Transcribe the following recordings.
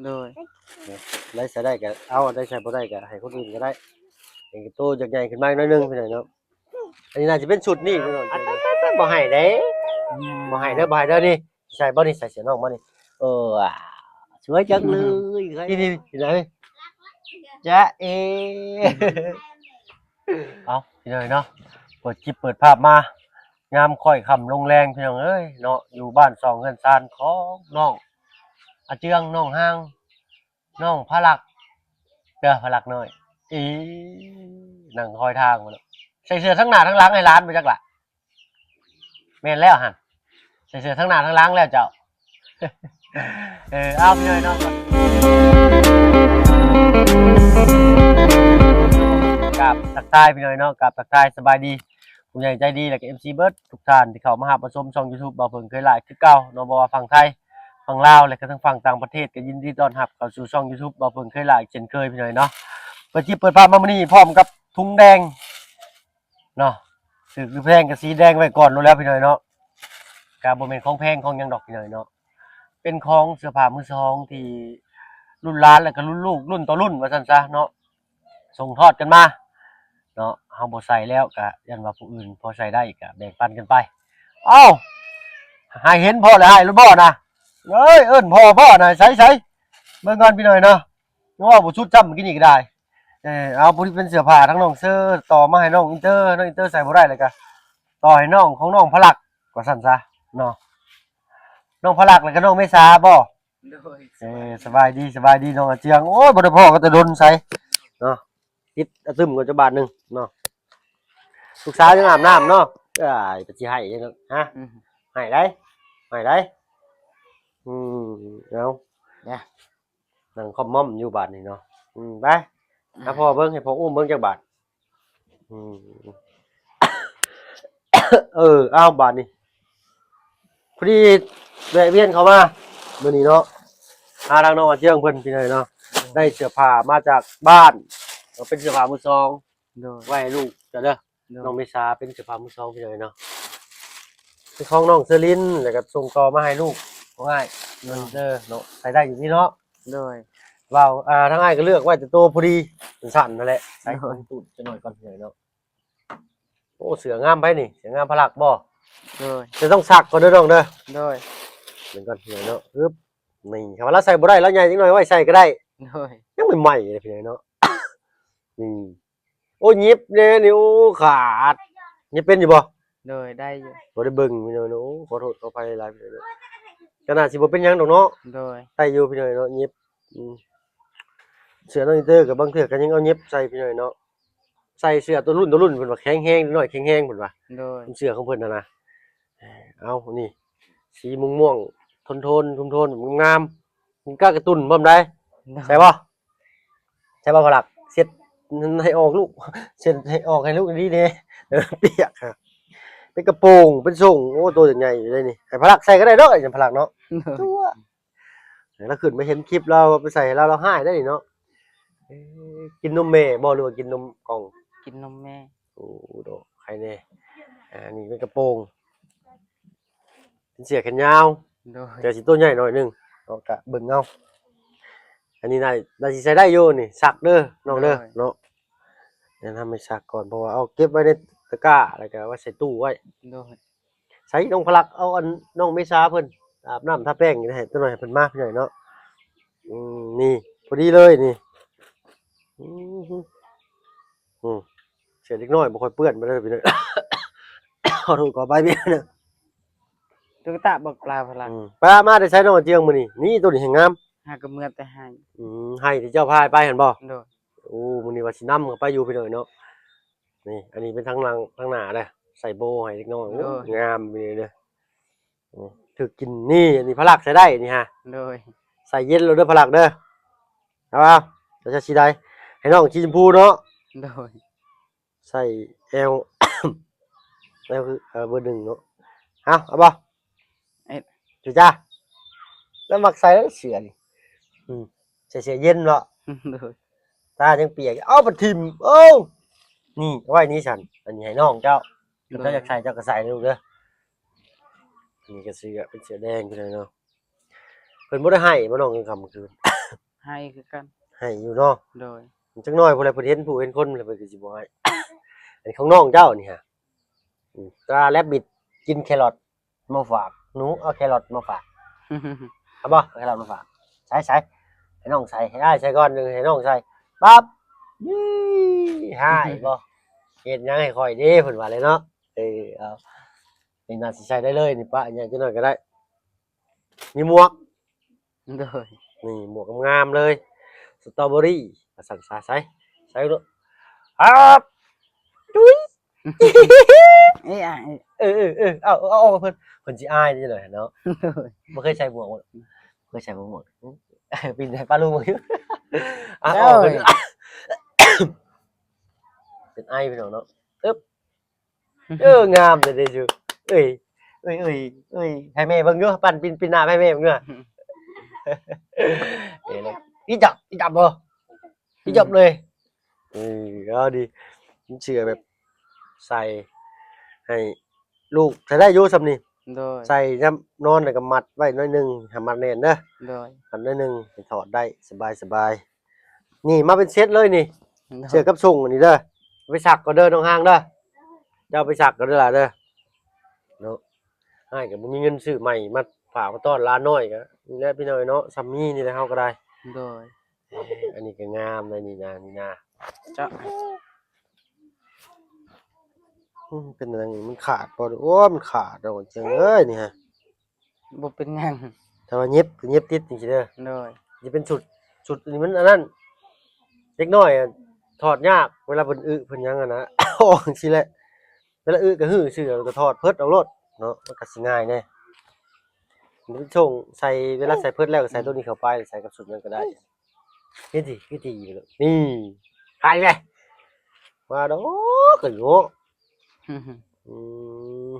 โดยได้ใช้ได้ก็เอาได้ใช้บ่ได้ก็ให้คนอื่นก็ได้ให้โตจากใหญ่ขึ้นมาหน่อยนึงพี่น้องเนาะอันนี้น่าจะเป็นชุดนี่พี่น้องบ่ให้เด้บ่ให้เด้อบ่ให้เด้อนี่ใส่บ่นี่ใส่เสื้อน้องบ่นี่อ่ะสวยจังเลยนี่พี่น้องจ๊ะเอเอาพี่น้องเนาะเปิดคลิปเปิดภาพมายามค่อยค่ำลงแรงพี่น้องเอ้ยเนาะอยู่บ้านสองเฮือนซานของน้องอาเจืองน้องห้างน้องพระลักเด้อพระลักน้อยนั่งคอยทางมาใส่เสื้อทั้งหน้าทั้งหลังให้ร้านไปจักล่ะแม่นแล้วหั่นใส่เสื้อทั้งหน้าทั้งหลังแล้วเจ้าเอาพี่น้อยเนาะกับทักทายพี่น้อยเนาะกับทักทายสบายดีผู้ใหญ่ใจดีแล้วก็ MC เบิร์ดทุกท่านที่เข้ามาหาประชมช่อง YouTube บ่าวเพิ่งเคยหลายคือเก่าเนาะบ่ว่าฝั่งไทยฝั่งลาวและก็ทั้งฝั่งต่างประเทศก็ยินดีต้อนรับเข้าสู่ช่อง YouTube บ่าวเพิ่งเคยหลายเช่นเคยพี่น้อยเนาะเปิดคลิปเปิดภาพมามื้อนี้พร้อมกับถุงแดงเนาะถือแพงกับสีแดงไว้ก่อนแล้วพี่น้อยเนาะก็บ่แม่นของแพงของหยังดอกพี่น้อยเนาะเป็นของเสื้อผ้ามือสองที่รุ่นหลานแล้วก็รุ่นลูกรุ่นต่อรุ่นว่าซั่นซะเนาะส่งทอดกันมาเนาะเฮาบ่ใส่แล้วก็ยันว่าผู้อื่นพอใส่ได้ก็แบ่งปันกันไปเอ้าให้เห็นพ่อแล้วให้รู้บ่นะเอ้ยเอิ้นพ่อน่ะใส่เบิ่งก่อนพี่หน่อยเนาะว่าบ่ชุดจำกินอีกได้เอาผู้ที่เป็นเสื้อผ้าทั้งน้องเสื้อต่อมาให้น้องอินเตอร์ใส่บ่ได้เลยก็ต่อให้น้องของน้องพลักว่าซั่นซะเนาะน้องพลักแล้วก็น้องเมษาบ่โดยสบายดีน้องอาเจียงโอ้ยบ่ได้พ่อก็แต่ดนใส่เนาะติดตึมก็จะบาทนึงเนาะลูกสาวยังอาบน้ำเนาะไปสิให้จังฮะให้ได้เอาเนี่ยนั่งคอมม่อมอยู่บาทนี่เนาะไปถ้าพ่อเบิ่งให้พ่ออุ้มเบิ่งจักบาทเอาบาทนี่พอดีแวะเวียนเข้ามามื้อนี้เนาะทางน้องอาเจียงเพิ่นพี่น้อยเนาะได้เสื้อผ้ามาจากบ้านเป็นเสื้อผ้ามือสองไว้ให้ลูกจ้ะเด้อน้องเมษาเป็นเสื้อผ้ามือสองพี่น้อยเนาะเป็นของน้องเซรินแล้วก็ส่งต่อมาให้ลูกง่ายเงินเด้อเนาะใส่ได้อยู่นี่เนาะโดยว้าวทั้งง่ายก็เลือกไว้แต่ตัวพอดีสั่นนั่นแหละใส่คนตูดจะหน่อยก่อนพี่น้อยเนาะโอ้เสืองามไปนี่เสืองามพลักบ่โดยจะต้องสักก่อนเด้อน้องเด้อโดยเหมือนกันพี่น้อยเนาะปึ๊บนี่ครับแล้วใส่บ่ได้แล้วใหญ่จังหน่อยไว้ใส่ก็ได้โดยยังใหม่ๆเลยพี่น้อยเนาะนี่โอ้ยิบเนี่ยนิ้วขาดยิบเป็นอยู่บ่โดยได้อยู่บ่ได้เบิ่งพี่น้อยเนาะขอโทษขออภัยหลายพี่น้อยเนาะขนาดสิบ่เป็นหยังดอกเนาะโดยได้อยู่พี่น้อยเนาะยิบเสื้อน้องอินเตอร์กับบางเทื่อก็ยังเอายิบใส่พี่น้อยเนาะใส่เสื้อตัวรุ่นเพิ่นว่าแข็งแรงหน่อยแข็งแรงเพิ่นว่าโดยเสื้อของเพิ่นน่ะนะเอานี่สีม่วงๆโทนงามมันกล้ากระตุ้นพร้อมได้ใช่บ่พลักเช็ดให้ออกลูกเช็ดให้ออกให้ลูกดีเด้เปียกฮะเป็นกระโปรงเป็นทรงโอ้ตัวใหญ่ๆอยู่เลยนี่ให้พลักใส่ก็ได้ดอกไอ้พลักเนาะตัวแล้วขึ้นมาเห็นคลิปเราไปใส่เราหายได้เนาะกินนมแม่บ่หรือว่ากินนมกล่องกินนมแม่โอ้โดใครแน่นี่เป็นกระโปรงเป็นเสื้อแขนยาวแต่สิตัวใหญ่หน่อยนึงเนาะกะเบิ่งเอาอันนี้ได้สิใส่ได้อยู่นี่ซักเด้อน้องเด้อเนาะแนะนำให้ซักก่อนเพราะว่าเอาเก็บไว้ในตะกร้าแล้วก็ไว้ใส่ตู้ไว้ใส่น้องพลักเอาอันน้องเมษาเพิ่นอาบน้ำทาแป้งนี่ให้ตัวหน่อยเพิ่นมาพี่หน่อยเนาะนี่พอดีเลยนี่เสียเล็กน้อยบ่ค่อยเปื้อนมาเลยพี่หน่อยขอโทษขอไปพี่เด้อตุ๊กตาบอกปลาพลังปลามาได้ใช้น้องเจียงมื้อนี้นี่ตัวนี้แห่งงามหากระเมือแต่ให้ให้ที่เจ้าพายไปเห็นบ่โดยโอ้มื้อนี้ว่าสินำไปอยู่พี่หน่อยเนาะนี่อันนี้เป็นทั้งหลังทั้งหน้าเด้อใส่โบให้เล็กน้อยงามนี่เด้อถือกินนี่อันนี้พลักใส่ได้นี่ฮะโดยใส่เย็นแล้วเด้อพลักเด้อเอาเปล่าจะสิได้ให้น้องสีชมพูเนาะโดยใส่L คือเบอร์1เนาะเอาบ่จุจ้าแล้วมักใส่แล้วเสือนี่ใส่เสื้อเย็นเนาะตาจังเปียกเอาไปทิ่มนี่เอาไว้นี่ฉันอันนี้ให้น้องเจ้าเจ้าอยากใส่เจ้าก็ใส่ลูกเด้อนี่ก็เสื้อเป็นเสื้อแดงไปเลยเนาะเพิ่นบ่ได้ให้บ่น้องกลางค่ำกลางคืน ให้คือกัน ให้อยู่เนาะ โดย จักหน่อยผู้ใดเพิ่นเห็นผู้เห็นคนเพิ่นก็สิบ่ให้ อันนี้ของน้องเจ้านี่ฮะตราแรบบิทกินแครอทมาฝากหนูเอาแครอทมาฝากเอาบ่เอาแครอทมาฝากใส่ให้น้องใส่ให้ได้ใส่ก่อนหนึงให้น้องใส่ปั๊บยี่หายบ่เฮ็ดหยังให้ข่อยเด้เพิ่นว่าเลยเนาะเอานี่น่าสิใช้ได้เลยนี่ปะอันนี้จักหน่อยก็ได้มีหมวก โดย นี่หมวกงามๆเลยสตรอเบอรี่สั่งใส่ลูกครับจุ้ย เอ้ยอ่ะ เอาเพิ่นสิอายจังเลยเนาะ โดย บ่เคยใส่หมวกบ่เคยใส่หมวกปีนให้ป้าลุงมาอยู่เอา โดย เป็นไอพี่น้องเนาะอึ๊บงามเลยเด้จูเอ้ยให้แม่เบิ่งอยู่ปั่นปีนหน้าให้แม่เบิ่งอยู่เลยอีจับบ่อีจับเลยเอาดิมันเชื่อแบบใส่ให้ลูกใส่ได้อยู่ซำนี่ โดย ใส่น้ำนอนแล้วก็มัดไว้หน่อยหนึงให้มัดแน่นเด้อ โดย มัดหน่อยหนึงให้ถอดได้สบายนี่มาเป็นเซตเลยนี่เสื้อกับส่งอันนี้เด้อไปสักก็เด้อน้องห้างเด้อเจ้าไปสักก็เด้อล่ะเด้อเนาะให้ก็บ่มีเงินซื้อใหม่มาฝากมาต้อนหลานน้อยก็นี่แหละพี่น้อยเนาะซัมมี่นี่แหละเฮาก็ได้ โดย อันนี้ก็งามเลยนี่นะเจ้า เป็นอะไรนี่มันขาดบ่โอ้มันขาดดอกจังเอ้ยนี่ฮะ บ่เป็นหยัง ถ้าว่าเย็บก็เย็บติดจริงๆเด้อ โดย สิเป็นสุดนี่มันอันนั้นเด็กน้อยอะถอดยากเวลาเพิ่นเพิ่นหยังอะนะ ออกจังซี่แหละเวลาก็ฮื้อซื่อแล้วก็ถอดเพิดเอาโลดเนาะมันก็สิง่ายแน่มันส่งใส่เวลาใส่เพิดแล้วก็ใส่ตัวนี้เข้าไปใส่กับสุดนั้นก็ได้เฮ็ดสิคือดีอยู่แล้วนี่หายเลยมาดอกก็โง่อืม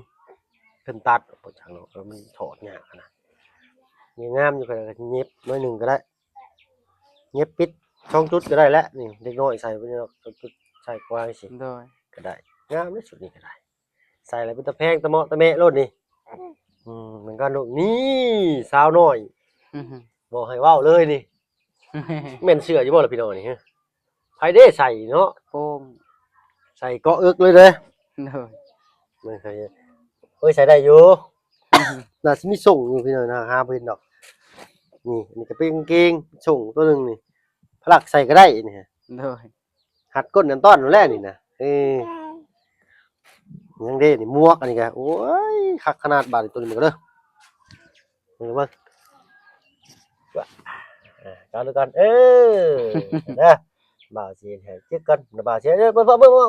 เพิ่นตัดบ่จังเนาะมันถอดยากอะนะนี่งามอยู่ก็เย็บหน่อยหนึงก็ได้เย็บปิดช่องจุดก็ได้แล้วนี่เด็กน้อยใส่ไปเนาะช่องจุดใส่กว้างสิ โดย ก็ได้งามที่สุดนี่ก็ได้ใส่อะไรเป็นตะแพงตะเมาะตะเมะโลดนี่เหมือนกันลูกนี่สาวน้อยบอกให้เว้าเลยนี่แม่นเสื้ออยู่บ่ล่ะพี่น้องนี่ฮะไผเด้ใส่เนาะ โป้ง ใส่เกาะอึกเลยเด้อ โดย มันเคยเฮ้ยใส่ได้อยู่น่าสิมีส่งอยู่พี่น้องนะหาบ่เห็นดอกนี่อันนี้ก็เป็นกางเกงส่งตัวหนึงนี่พลักใส่ก็ได้นี่ฮะ โดย หัดก้นกันต้อนนั่นแหละนี่นะยังเด้นี่หมวกอันนี้ก็โอ้ยคักขนาดบาดนี่ตัวนี้มันก็เด้อนี่เบิ่งก่อนดูก่อนนะบ่าวสิให้เจ๊กกันบ่าวสิเบิ่ง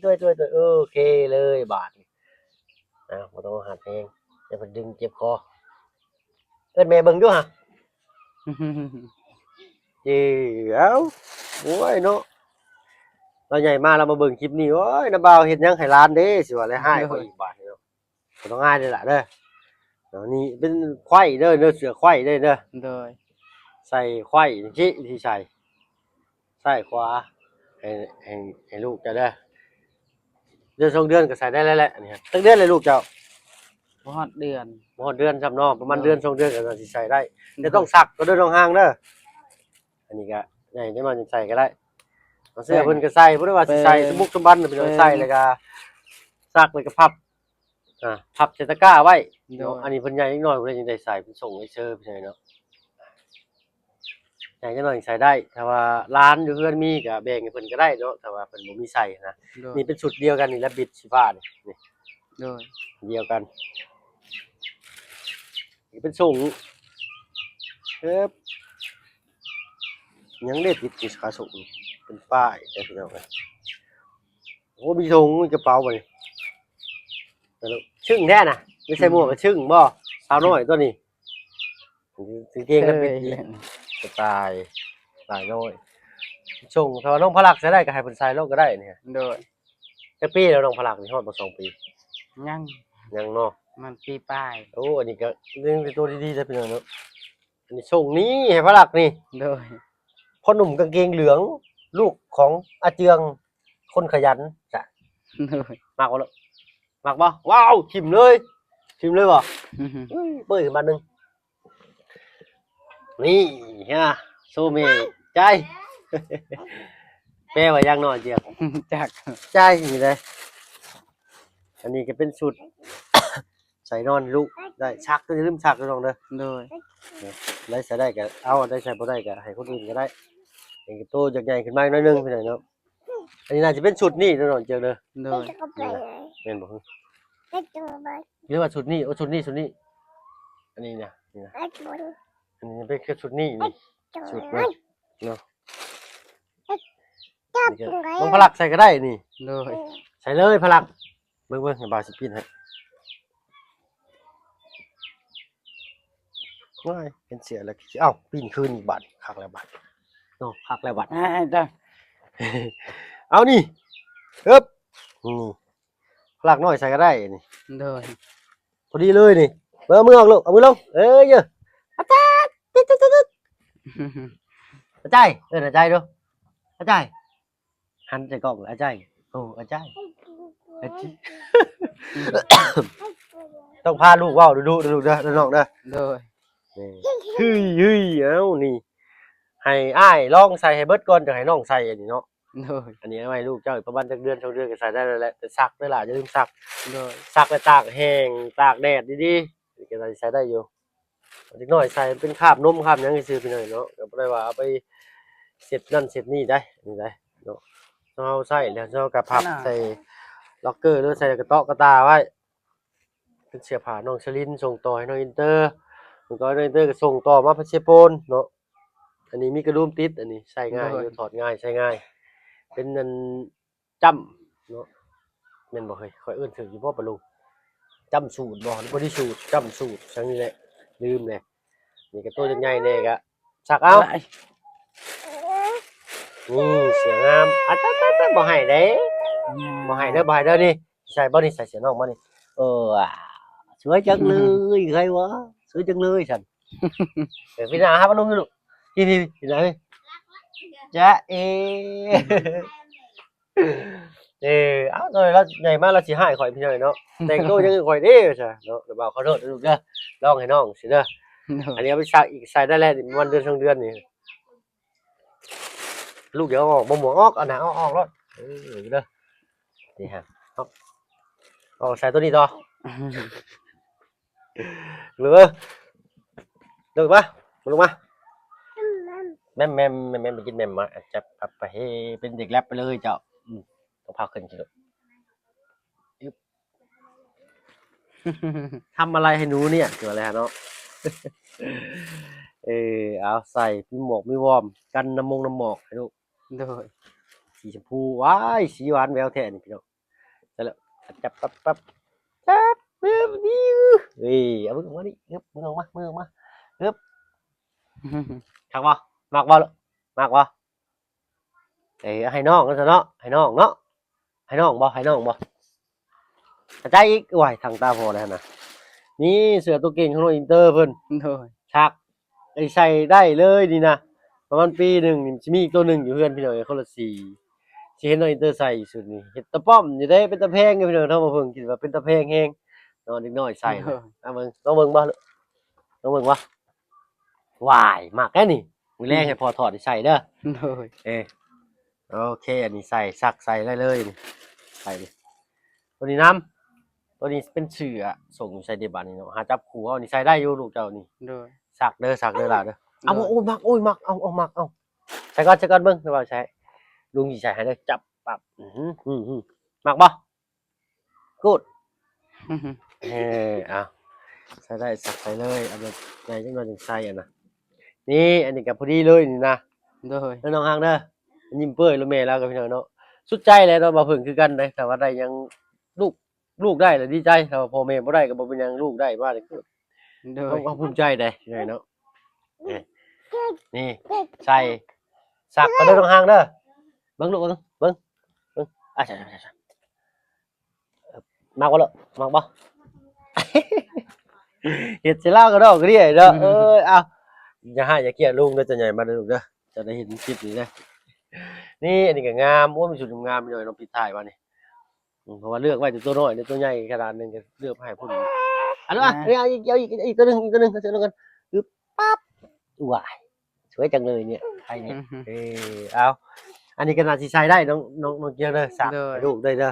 ช่วยโอเคเลยบาดนี่บ่ต้องหัดเองจะไปดึงเจ็บคอเอิ้นแม่เบิ่งอยู่ฮะเอ้าโอ้ยเนาะเราใหญ่มาเรามาเบิ่งคลิปนี้โอ้ยน้าบ่าวเฮ็ดหยังให้หลานเด้สิว่าเลยให้ข่อยอีกบาดนี่เนาะบ่ต้องอายเด้อล่ะเด้อนี่เป็นไขว้เด้อเสือไขว้เด้อ โดย ใส่ไขว้ที่ใส่ซ้ายขวาให้ลูกเจ้าเด้อเดือน2เดือนก็ใส่ได้แล้วแหละนี่ฮะตั้งเดือนเลยลูกเจ้า บ่ฮอดเดือน บ่ฮอดเดือนซ้ำเนาะประมาณเดือน2เดือนก็น่าสิใส่ได้แต่ต้องซักก็เด้อน้องห่างเด้ออันนี้ก็ใหญ่จังมันจังใส่ก็ได้เสื้อเพิ่นก็ใส่บ่ได้ว่าสิใส่สมุกสมบันเป็นใส่แล้วก็ซักแล้วก็พับพับใส่ตะกร้าไว้เนาะอันนี้เพิ่นใหญ่นิดหน่อยเพิ่นจังได้ใส่เพิ่นส่งให้เชิญไปใช่เนาะใหญ่จังหน่อยใส่ได้ถ้าว่าร้านอยู่เฮือนมีก็แบ่งให้เพิ่นก็ได้เนาะถ้าว่าเพิ่นบ่มีใส่นะ โดย นี่เป็นชุดเดียวกันนี่และบิดสีฟ้านี่ โดย เดียวกันนี่เป็นสูงยังได้ติดที่ขาสูงเป็นป้ายแต่พี่น้องเอ้ยโอ้มีถุงมีกระเป๋าบ่นี่แล้วชึ่งแท้น่ะไม่ใช่หมวกก็ชึ่งบ่สาวน้อยตัวนี้สิเก่งกันเป็นสไตล์น้อยส่งถ้าว่าน้องพลักใช้ได้ก็ให้เพิ่นใส่ลงก็ได้นี่ โดย จักปีแล้วน้องพลักนี่ฮอดบ่2ปี ยัง ยังเนาะ มันปีป้าย โอ้อันนี้ก็เรื่องตัวดีๆจะเป็นอย่างเนาะอันนี้ส่งนี้ให้พระหลักนี่ โดย พ่อหนุ่มกางเกงเหลืองลูกของอาเจืองคนขยันจ้ะ โดย มากบ่ล่ะมากบ่ว้าวทิ่มเลยบ่เปิดขึ้นมานึงนี่ฮะ โซเมใจ แปลว่ายังน้อยเจียบ จัก ใจนี่เลยอันนี้ก็เป็นชุด ใส่นอนลูกได้ชักก็จะลืมชักด้วยน้องเด้อ โดย ได้ใส่ได้ก็เอาได้ใส่บ่ได้ก็ให้คนอื่นก็ได้เองก็โตจากใหญ่ขึ้นมาอีกหน่อยหนึงพี่น้องเนาะอันนี้น่าจะเป็นชุดนี้เด้อน้องเจียบเด้อ โดย แม่นบ่ฮึหรือว่าชุดนี้โอ้ชุดนี้อันนี้เนี่ยนี่นะอันนี้เป็นแค่ชุดนี้นี่ชุดเนาะเนาะนี่ก็ต้องพลักใส่ก็ได้นี่ โดย ใส่เลยพลักเบิ่งให้บาสิปินให้ว้ายเป็นเสียแล้วเอ้าปีนคืนอีกบาทคักแล้วบาทเนาะคักแล้วบาท จ้ะ เอานี่ฮึบนี่พลักน้อยใส่ก็ได้นี่ โดย พอดีเลยนี่เบิ่งเอามือออกลูกเอามือลงเอ้ยเยอะอาจารย์ตึ๊ดอาจารย์อาจารย์ดูอาจารย์หันใส่กล้องอาจารย์โอ้อาจารย์อาจารย์ต้องพาลูกว่าวดูเด้อน้องเด้อ โดย เฮ้ยเอ้านี่ให้อ้ายลองใส่ให้เบิดก่อนจะให้น้องใส่อันนี้เนาะ โดย อันนี้เอาไว้ลูกเจ้าอีกประมาณจักเดือน2 เดือนก็ใส่ได้แล้วแหละแต่ซักเด้อล่ะอย่าลืมซัก โดย ซักแล้วตากแห้งตากแดดดีๆก็ใส่ได้อยู่อีกหน่อยใส่เป็นคราบนมคราบหยังซื่อๆพี่น้อยเนาะก็บ่ได้ว่าเอาไปเสร็จนั่นเสร็จนี่ได้นี่ได้เนาะเอาใส่แล้วเอากระพับใส่ล็อกเกอร์หรือใส่กระเตาะกระตาไว้เป็นเสื้อผ้าน้องชลินส่งต่อให้น้องอินเตอร์น้องอินเตอร์ก็ส่งต่อมาพัชโปนเนาะอันนี้มีกระดุมติดอันนี้ใส่ง่ายอยู่ถอดง่ายใช้ง่ายเป็นอันจ้ำเนาะแม่นบ่เฮ้ยค่อยเอิ้นถึงอยู่บ่ปะลุงจ้ำสูตรบ่บ่ได้สูตรจ้ำสูตรจังนี้แหละลืมแหละนี่ก็ตัวใหญ่ๆแน่ก็ซักเอาเสียงามอะตะบ่ให้เด้บ่ให้เด้อนี่ใส่บ่นี่ใส่เสียน้องบ่นี่อะสวยจังเลยใครวะสวยจังเลยฉันเดี๋ยวพี่นาหาปะลุงลูกนี่พี่นานี่จ๊ะเอ เอาrồi nó ngày mai là chỉ hai khỏiพี่น้อยเนาะแต่งตัวยังข่อยเด้อจ้ะเนาะเดี๋ยวบ่าวขอโทษลูกเด้อลองให้น้องสิเด้อ โด อั ย นนี้เอาไปซักอีกใส่ได้แล้วนี่วันเดือน2 เดือนนี่ลูกเดี๋ยวเอาออกบ่หมวกออกอันน่ะเอาออกแล้วเด้อนี่ฮะเอาใส่ตัวนี้ต่อเหลือลงมาลงมาแม่มไปกินแม่มมาจะพับไปให้เป็นเด็กแรปไปเลยเจ้าต้องพาขึ้นสิลูกทำอะไรให้หนูเนี่ยเกี่ยวอะไรฮะเนาะ เอาใส่มีหมวกมีวอร์มกันน้ำหมอกให้ลูก โดย สีชมพูว้ายสีหวานแววแท้นี่พี่น้องใส่แล้วจับปั๊บจับนี่เอามือออกมาดิมือออกมาคักบ่มักบ่ลูกมักบ่ให้น้องกันซะเนาะให้น้องเนาะให้น้องบ่กระจายอีกโอ้ยทางตาพอแล้วนะนี่เสือตัวเก่งของน้องอินเตอร์เพิ่น โดย ชักใส่ได้เลยนี่นะประมาณปีหนึ่งนี่สิมีอีกตัวหนึ่งอยู่เพื่อนพี่น้องคนละสีสิเห็นน้องอินเตอร์ใส่สุดนี่เห็ดตะป้อมอยู่ได้เป็นตะแพงพี่น้องเท่ามาเพิ่งคิดว่าเป็นตะแพงแฮงนอนนิดหน่อยใส่นะเอาเบิ่งต้องเบิ่งบ่ต้องเบิ่งบ่วายมากแค่นี่มื้อแรกให้พอถอดใส่เด้อ โดย โอเคอันนี้ใส่ซักใส่ได้เลยนี่ใส่ดิตัวนี้น้ำตัวนี้เป็นเสือส่งอยู่ใส่เดบันนี่เนาะหาจับคู่เอานี่ใส่ได้อยู่ลูกเจ้านี่ โดย สักเด้อล่ะเด้อเอาโอ้ยมักมักเอาใส่ก่อนเบิ่งเดี๋ยวว่าใช้ลุงสิใส่ให้เด้อจับปับมักบ่กูดเอาใส่ได้สักใส่เลยเอาแบบใหญ่จังหน่อยจังใส่อ่ะนะนี่อันนี้ก็พอดีเลยนี่นะ โดย แล้วน้องฮังเด้อยิ้มเปื้อยแล้วแม่แล้วกับพี่น้องเนาะสุดใจแล้วเนาะบ่เพิ่งคือกันเด้แต่ว่าได้ยังลูกได้แล้วดีใจถ้าว่าพ่อแม่บ่ได้ก็บ่เป็นหยังลูกได้มานี่คือ โดย ต้องภูมิใจเด้ยังไงเนาะนี่ใส่สักก็ได้ตรงหางเด้อเบิ่งลูกเบิ่งใช่มากบ่ลูกมากบ่ เฮ็ดสิลาวก็ดอกก็ดีเด้อเอาอย่าเกลียดลุงเด้อจะใหญ่มาเด้อลูกเด้อจะได้เห็นคลิปนี้เด้อนี่อันนี้ก็งามโอ้มีชุดงามๆเลยน้องปิดท้ายว่านี่เพราะว่าเลือกไว้แต่ตัวน้อยแต่ตัวใหญ่ขนาดนึงก็เลือกให้พุ่นอันนั้นอีกตัวนึงก็เสร็จแล้วกันปึ๊บปั๊บว้าย สวยจังเลยเนี่ยไอ้เนี่ยเอาอันนี้ก็น่าสิใช้ได้น้องเกียงเด้อสักให้ลูกได้เด้อ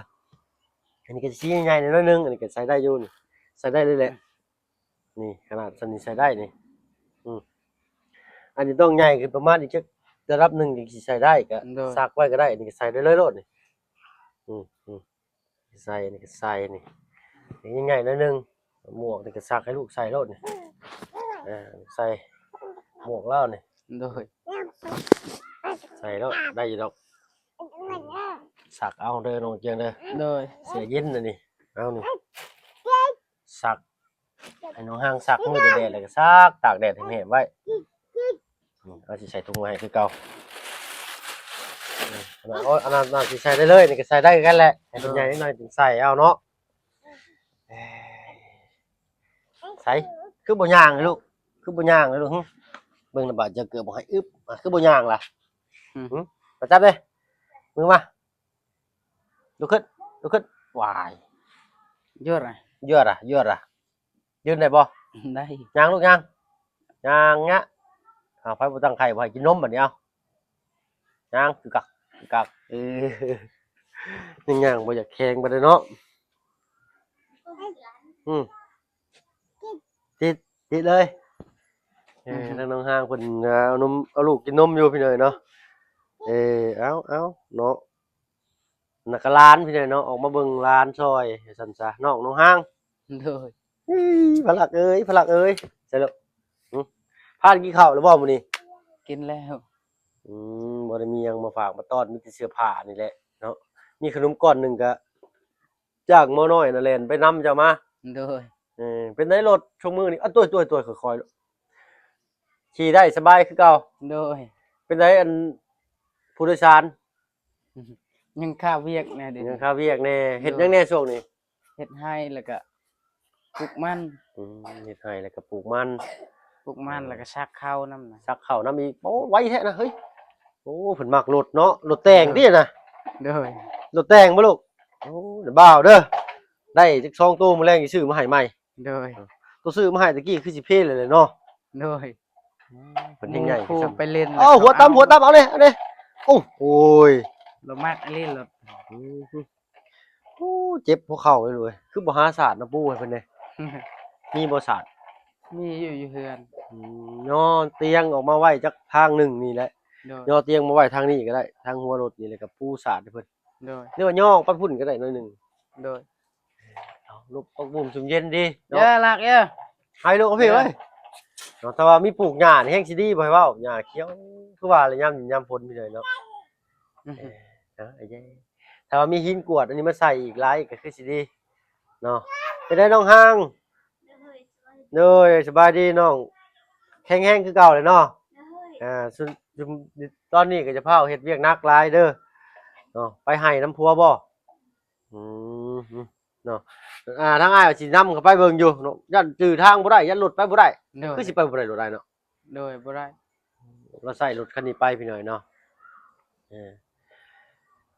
อันนี้ก็สิใหญ่ๆหน่อยนึงอันนี้ก็ใช้ได้อยู่นี่ใช้ได้เลยแหละนี่ขนาดสันนี้ใช้ได้นี่อันนี้ต้องใหญ่ขึ้นประมาณอีกจักระดับหนึงถึงสิใช้ได้ก็ซักไว้ก็ได้อันนี้ก็ใส่ได้เลยโลดนี่อืมใส่อันนี้ก็ใส่นี่นี่ง่ายๆหน่อยนึงหมวกนี่ก็ซักให้ลูกใส่โลดนี่ใส่หมวกแล้วนี่ โดย ใส่แล้วได้อยู่ดอกสักเอาเด้อน้องเจียงเด้อ โดย เสียเย็นน่ะนี่เอานี่สักให้น้องห้างสักมือแดดๆแล้วก็ซักตากแดดให้แห้งไว้เอาสิใส่ถุงไว้ให้คือเก่าอันนั้นน่าสิใส่ได้เลยนี่ก็ใส่ได้กันแหละให้เป็นใหญ่นิดหน่อยถึงใส่เอาเนาะใส่คือบ่ย่างเลยลูกคือบ่ย่างเลยลูกเบิ่งน่ะบาดจะเกือบบ่ให้อึบคือบ่ย่างล่ะประจับเลยมือมาลุกขึ้นวายเยอะเลย เยอะยืนได้บ่ ได้ ย่างลูกย่างเงี้ยเอาไปบ่ตั้งไข่บ่ให้กินนมบัดนี้เอาย่างคือกักย่างบ่อยากแข็งบ่ได้เนาะติดเลยทางน้องห้างเพิ่นเอานมเอาลูกกินนมอยู่พี่เนยเนาะเอาเนาะนักร้านพี่เนยเนาะออกมาเบิ่งร้านซอยซั่นซะน้องห้าง โดย พลักเอ้ยใช่แล้วพานกินข้าวแล้วบ่มื้อนี้ กินแล้ว บ่ได้มีหยังมาฝากมาต้อนมีแต่เสื้อผ้านี่แหละเนาะมีขนมก้อนหนึงก็จากหม้อน้อยน่ะแล่นไปนำเจ้ามา โดย เป็นไดรถช่วงมื้อนี้ตัวค่อยๆขี่ได้สบายคือเก่า โดย เป็นไดอันผู้โดยสาร ยังข้าวเวียกแน่เดี๋ยว ยังค่าเวียกแน่เฮ็ดหยังแน่ช่วงนี้ เฮ็ดให้แล้วก็ปลูกมัน เฮ็ดให้แล้วก็ปลูกมัน แล้วก็ชักข้าวนำน่ะ ซักข้าวน้ำอีกโอ้ไวแท้นะเฮ้ยโอ้เพิ่นมักรถเนาะรถแต่งติน่ะ โดย รถแต่งบ่ลูกโอ้เดี๋ยวบ่าวเด้อได้จัก2ตัวมื้อแรงสิซื้อมาให้ใหม่ โดย ตัวซื้อมาให้ตะกี้คือสิเพเลยเนาะ โดย เพิ่นยังใหญ่ ครูไปเล่น อ้าวหัวตำเอาเลยโอ้ย เรามากเล่นรถ โอ้เจ็บหัวเข่าเลยคือบ่หาศาสตร์นะปู่ให้เพิ่นเด้มีบ่ศาสตร์ มีอยู่เฮือน ย่อเตียงออกมาไว้จักทางหนึงนี่แหละ โดย ย่อเตียงมาไว้ทางนี้ก็ได้ทางหัวรถนี่แหละกับปูศาสตร์ให้เพิ่น โดย หรือว่าย่อไปพุ่นก็ได้หน่อยหนึง โดย เอาลูกเอาบุ่มสุ่มเย็นดี เยอะลักเยอะ ให้ลูกเอาพี่เอ้ยเนาะแต่ว่ามีปลูกหญ้านี่แฮงสิดีบ่ให้เว้าหญ้าเขียวคือว่าเลยยามฝนพี่เลยเนาะไอ้เจ้ถ้าว่ามีหินกรวดอันนี้มาใส่อีกหลายก็คือสิดีเนาะเป็นได้น้องห้างเด้อสบายดีน้องแข็งๆคือเก่าเลยเนาะส่วนตอนนี้ก็จะพาเฮ็ดเวียกหนักหลายเด้อเนาะไปให้น้ำพัวบ่เนาะทางอ้ายว่าสินำเข้าไปเบิ่งอยู่เนาะยันจื้อทางบ่ได้ยันรถไปบ่ได้ โดย คือสิไปบ่ได้รถได้เนาะ โดยบ่ได้ เราใส่รถคันนี้ไปพี่หน่อยเนาะ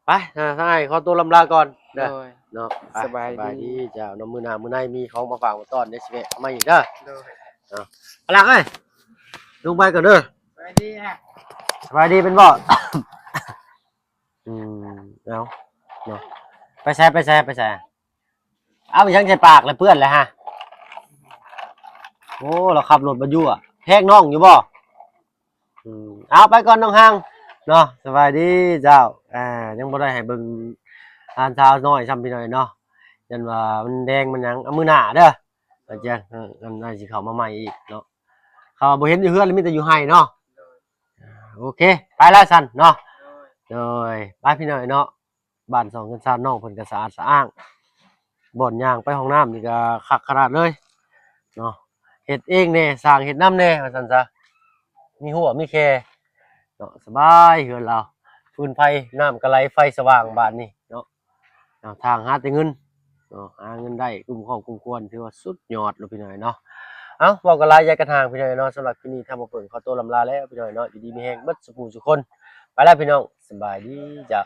ไปทางอ้ายขอตัวลำลาก่อน โด เด้อย เนาะไป สบายดี เจ้าน้ำมื้อหน้ามื้อในมีของมาฝากมาต้อนเด้สิแวะเอามาอีกเด้อ โดย เอาล่ะเอ้ยลงไปก่อนเด้อ สบายดีฮะ สบายดีเป็นบ่ เอาเนาะไปแซ่เอาไปยังใส่ปากเลยเปื้อนเลยฮะโอ้เราขับรถมายั่วแพกน้องอยู่บ่เอาไปก่อนน้องห้างเนาะสบายดีเจ้ายังบ่ได้ให้เบิ่งทานเช้าน้อยซ้ำพี่หน่อยเนาะยันว่ามันแดงมันหยังเอามื้อหน้าเด้ออาจารย์น่าสิเข้ามาใหม่อีกเนาะเขาบ่เห็นอยู่เฮือนเลยมีแต่อยู่ไห้เนาะโอเคไปแล้วซั่นเนาะโดยไปพี่หน่อยเนาะบ้าน2 กันซ่านน้องเพิ่นก็สะอาดสะอ้างบ่อนย่างไปห้องน้ำนี่ก็คักขนาดเลยเนาะเฮ็ดเองแน่สร้างเฮ็ดน้ำแน่ว่าซั่นซะมีหัวมีแคเนาะสบายเฮือนเราฟืนไฟน้ำก็ไหลไฟสว่างบ้านนี่เนาะทางหาแต่เงินเนาะหาเงินได้กุ้มของกุ้มควรถือว่าสุดยอดเลยพี่หน่อยเนาะเอ้าเว้ากันหลายยายกันทางพี่หน่อยเนาะสำหรับที่นี่ทำมาเปิดขอตัวลำลาแล้วพี่หน่อยเนาะอยู่ดีมีแฮงเบิดสุขสุขคนไปแล้วพี่น้องสบายดีจ้ะ